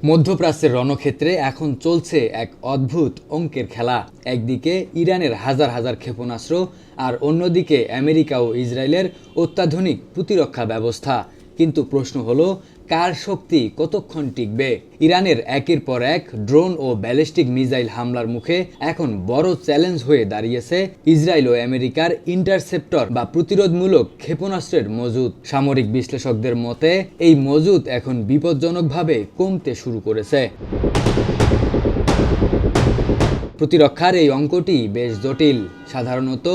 মধ্যপ্রাচ্যের রণক্ষেত্রে এখন চলছে এক অদ্ভুত অঙ্কের খেলা। একদিকে ইরানের হাজার হাজার ক্ষেপণাস্ত্র, আর অন্যদিকে আমেরিকা ও ইসরায়েলের অত্যাধুনিক প্রতিরক্ষা ব্যবস্থা। কিন্তু প্রশ্ন হলো, কার শক্তি কতক্ষণ টিকবে? ইরানের একের পর এক ড্রোন ও ব্যালিস্টিক মিসাইল হামলার মুখে এখন বড় চ্যালেঞ্জ হয়ে দাঁড়িয়েছে ইসরায়েল ও আমেরিকার ইন্টারসেপ্টর বা প্রতিরোধমূলক ক্ষেপণাস্ত্রের মজুদ। সামরিক বিশ্লেষকদের মতে এই মজুদ এখন বিপজ্জনকভাবে কমতে শুরু করেছে। প্রতিরক্ষার এই অঙ্কটি বেশ জটিল। সাধারণত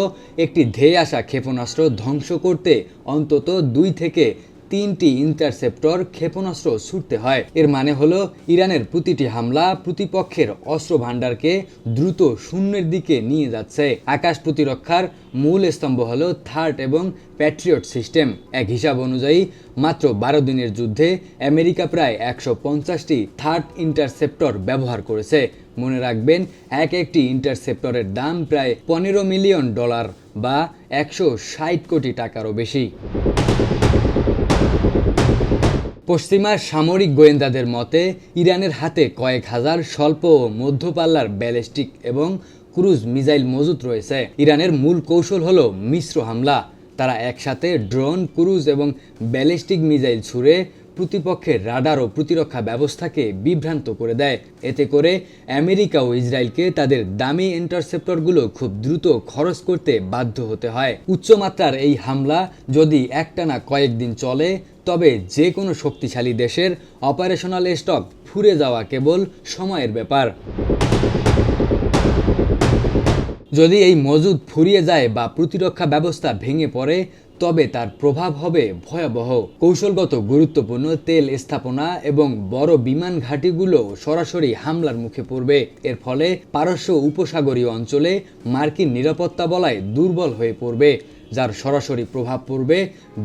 একটি ধেয়ে আসা ক্ষেপণাস্ত্র ধ্বংস করতে অন্তত 2 থেকে 3টি ইন্টারসেপ্টর ক্ষেপণাস্ত্র ছুটতে হয়। এর মানে হলো ইরানের প্রতিটি হামলা প্রতিপক্ষের অস্ত্র ভাণ্ডারকে দ্রুত শূন্যের দিকে নিয়ে যাচ্ছে। আকাশ প্রতিরক্ষার মূল স্তম্ভ হলো থার্ড এবং প্যাট্রিয়ট সিস্টেম। এক হিসাব অনুযায়ী মাত্র 12 দিনের যুদ্ধে আমেরিকা প্রায় 150টি থার্ড ইন্টারসেপ্টর ব্যবহার করেছে। মনে রাখবেন, একটি ইন্টারসেপ্টরের দাম প্রায় $15 মিলিয়ন বা 160 কোটি টাকারও বেশি। পশ্চিমা সামরিক গোয়েন্দাদের মতে ইরানের হাতে কয়েক হাজার স্বল্প ও মধ্যপাল্লার ব্যালিস্টিক এবং ক্রুজ মিসাইল মজুত রয়েছে। ইরানের মূল কৌশল হলো মিশ্র হামলা। তারা একসাথে ড্রোন, ক্রুজ এবং ব্যালিস্টিক মিসাইল ছুড়ে প্রতিপক্ষের রাডার ও প্রতিরক্ষা ব্যবস্থাকে বিভ্রান্ত করে দেয়। এতে করে আমেরিকা ও ইসরায়েলকে তাদের দামি ইন্টারসেপ্টরগুলো খুব দ্রুত খরচ করতে বাধ্য হতে হয়। উচ্চমাত্রার এই হামলা যদি একটানা কয়েকদিন চলে, তবে যে কোনো শক্তিশালী দেশের অপারেশনাল স্টক ফুরে যাওয়া কেবল সময়ের ব্যাপার। যদি এই মজুদ ফুরিয়ে যায় বা প্রতিরক্ষা ব্যবস্থা ভেঙে পড়ে, তবে তার প্রভাব হবে ভয়াবহ। কৌশলগত গুরুত্বপূর্ণ তেল স্থাপনা এবং বড় বিমান ঘাঁটিগুলো সরাসরি হামলার মুখে পড়বে। এর ফলে পারস্য উপসাগরীয় অঞ্চলে মার্কিন নিরাপত্তা বলয় দুর্বল হয়ে পড়বে, যার সরাসরি প্রভাব পড়বে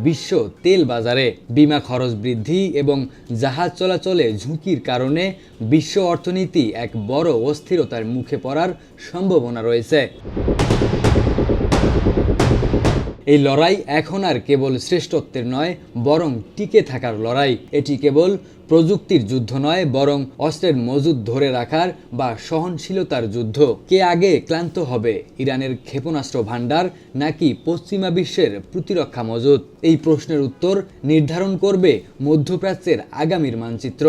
বিশ্ব তেল বাজারে। বিমা খরচ বৃদ্ধি এবং জাহাজ চলাচলে ঝুঁকির কারণে বিশ্ব অর্থনীতি এক বড় অস্থিরতার মুখে পড়ার সম্ভাবনা রয়েছে। এই লড়াই এখন আর কেবল শ্রেষ্ঠত্বের নয়, বরং টিকে থাকার লড়াই। এটি কেবল প্রযুক্তির যুদ্ধ নয়, বরং অস্ত্রের মজুদ ধরে রাখার বা সহনশীলতার যুদ্ধ। কে আগে ক্লান্ত হবে, ইরানের ক্ষেপণাস্ত্র ভাণ্ডার নাকি পশ্চিমা বিশ্বের প্রতিরক্ষা মজুদ? এই প্রশ্নের উত্তর নির্ধারণ করবে মধ্যপ্রাচ্যের আগামীর মানচিত্র।